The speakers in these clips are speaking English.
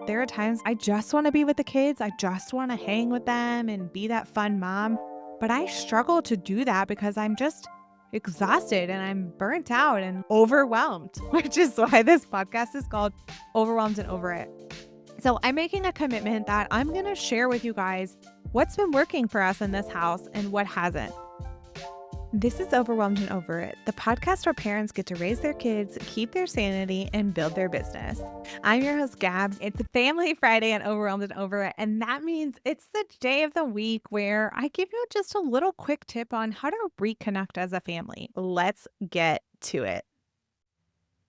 there are times I just want to be with the kids. I just want to hang with them and be that fun mom. But I struggle to do that because I'm just exhausted and I'm burnt out and overwhelmed, which is why this podcast is called Overwhelmed and Over It. So I'm making a commitment that I'm going to share with you guys what's been working for us in this house and what hasn't. This is Overwhelmed and Over It, the podcast where parents get to raise their kids, keep their sanity, and build their business. I'm your host, Gabs. It's Family Friday and Overwhelmed and Over It, and that means it's the day of the week where I give you just a little quick tip on how to reconnect as a family. Let's get to it.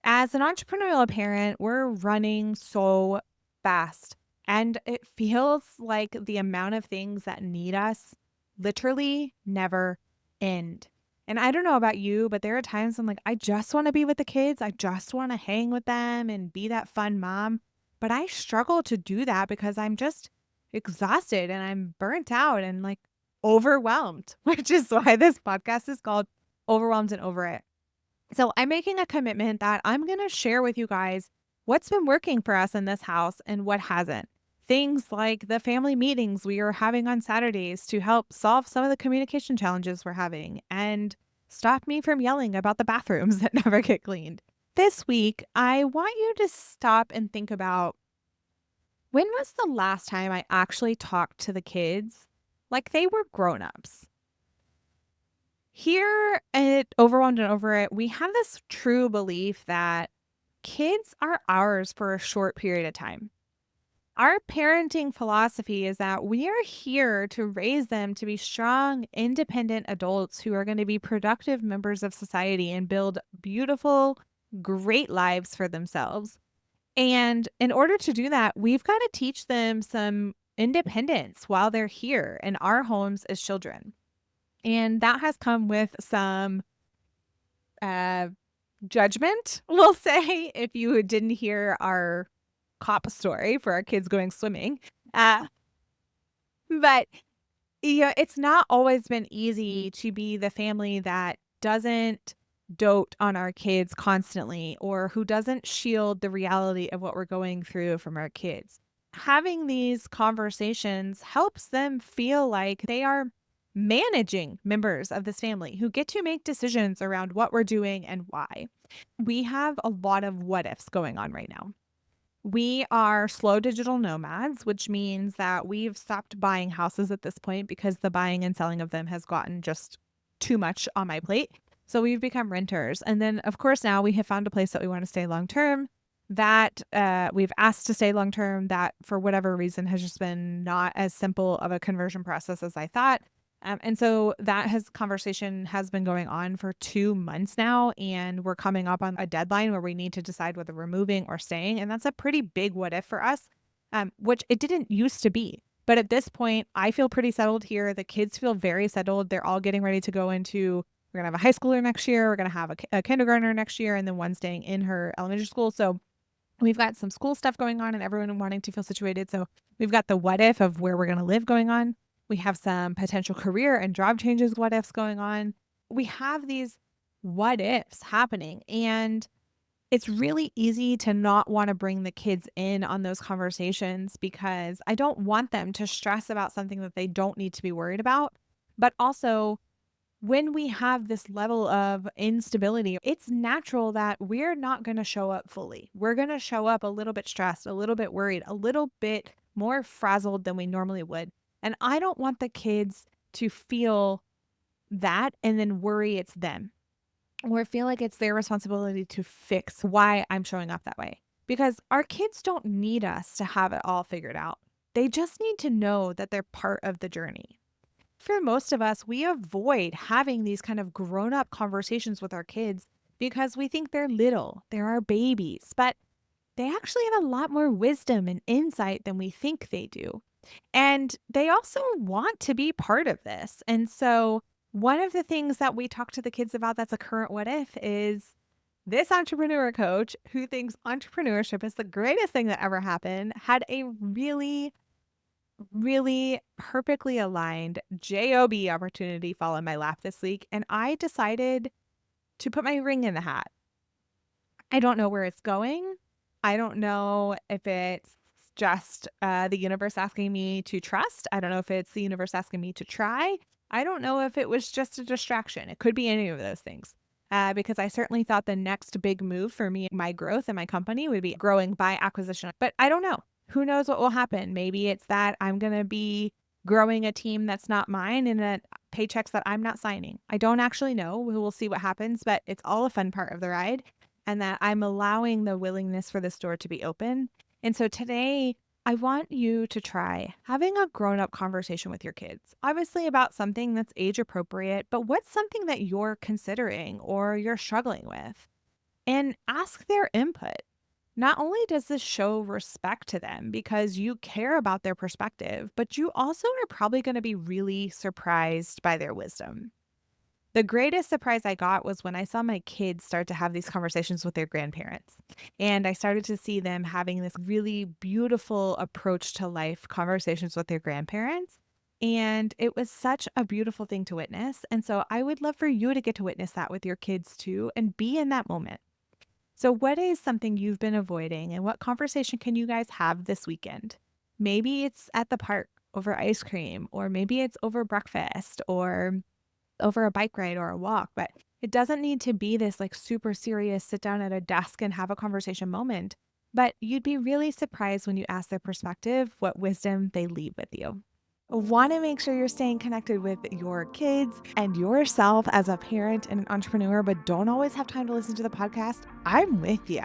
As an entrepreneurial parent, we're running so fast, and it feels like the amount of things that need us literally never end. And I don't know about you, but there are times I'm like, I just want to be with the kids. I just want to hang with them and be that fun mom. But I struggle to do that because I'm just exhausted and I'm burnt out and like overwhelmed, which is why this podcast is called Overwhelmed and Over It. So I'm making a commitment that I'm going to share with you guys what's been working for us in this house and what hasn't. Things like the family meetings we are having on Saturdays to help solve some of the communication challenges we're having and stop me from yelling about the bathrooms that never get cleaned. This week, I want you to stop and think about, when was the last time I actually talked to the kids like they were grown-ups? Here at Overwhelmed and Over It, we have this true belief that kids are ours for a short period of time. Our parenting philosophy is that we are here to raise them to be strong, independent adults who are going to be productive members of society and build beautiful, great lives for themselves. And in order to do that, we've got to teach them some independence while they're here in our homes as children. And that has come with some judgment, we'll say, if you didn't hear our cop story for our kids going swimming. But it's not always been easy to be the family that doesn't dote on our kids constantly or who doesn't shield the reality of what we're going through from our kids. Having these conversations helps them feel like they are managing members of this family who get to make decisions around what we're doing and why. We have a lot of what ifs going on right now. We are slow digital nomads, which means that we've stopped buying houses at this point because the buying and selling of them has gotten just too much on my plate. So we've become renters. And then, of course, now we have found a place that we want to stay long term, that we've asked to stay long term, that for whatever reason has just been not as simple of a conversion process as I thought. And so conversation has been going on for 2 months now, and we're coming up on a deadline where we need to decide whether we're moving or staying. And that's a pretty big what if for us, which it didn't used to be. But at this point, I feel pretty settled here. The kids feel very settled. They're all getting ready to go into, we're going to have a high schooler next year. We're going to have a kindergartner next year, and then one staying in her elementary school. So we've got some school stuff going on and everyone wanting to feel situated. So we've got the what if of where we're going to live going on. We have some potential career and job changes what ifs going on. We have these what ifs happening, and it's really easy to not want to bring the kids in on those conversations because I don't want them to stress about something that they don't need to be worried about. But also, when we have this level of instability, it's natural that we're not going to show up fully. We're going to show up a little bit stressed, a little bit worried, a little bit more frazzled than we normally would. And I don't want the kids to feel that and then worry it's them or feel like it's their responsibility to fix why I'm showing up that way. Because our kids don't need us to have it all figured out. They just need to know that they're part of the journey. For most of us, we avoid having these kind of grown-up conversations with our kids because we think they're little, they're our babies, but they actually have a lot more wisdom and insight than we think they do. And they also want to be part of this. And so one of the things that we talk to the kids about that's a current what if is this entrepreneur coach who thinks entrepreneurship is the greatest thing that ever happened had a really, really perfectly aligned job opportunity fall in my lap this week. And I decided to put my ring in the hat. I don't know where it's going. I don't know if it's just the universe asking me to trust. I don't know if it's the universe asking me to try. I don't know if it was just a distraction. It could be any of those things. Because I certainly thought the next big move for me, my growth in my company would be growing by acquisition. But I don't know. Who knows what will happen? Maybe it's that I'm going to be growing a team that's not mine and that paychecks that I'm not signing. I don't actually know. We will see what happens, but it's all a fun part of the ride and that I'm allowing the willingness for this door to be open. And so today, I want you to try having a grown up conversation with your kids, obviously about something that's age appropriate, but what's something that you're considering or you're struggling with? And ask their input. Not only does this show respect to them because you care about their perspective, but you also are probably going to be really surprised by their wisdom. The greatest surprise I got was when I saw my kids start to have these conversations with their grandparents. And I started to see them having this really beautiful approach to life conversations with their grandparents. And it was such a beautiful thing to witness. And so I would love for you to get to witness that with your kids too and be in that moment. So, what is something you've been avoiding and what conversation can you guys have this weekend? Maybe it's at the park over ice cream, or maybe it's over breakfast, or over a bike ride or a walk, but it doesn't need to be this like super serious sit down at a desk and have a conversation moment. But you'd be really surprised when you ask their perspective what wisdom they leave with you. Want to make sure you're staying connected with your kids and yourself as a parent and an entrepreneur, but don't always have time to listen to the podcast? I'm with you.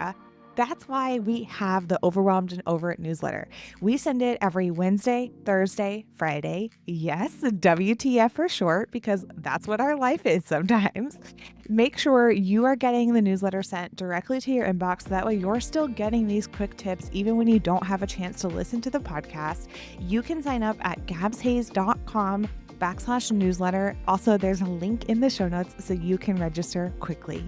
That's why we have the Overwhelmed and Over It newsletter. We send it every Wednesday, Thursday, Friday. Yes, WTF for short, because that's what our life is sometimes. Make sure you are getting the newsletter sent directly to your inbox. So that way you're still getting these quick tips, even when you don't have a chance to listen to the podcast. You can sign up at gabshays.com/newsletter. Also, there's a link in the show notes so you can register quickly.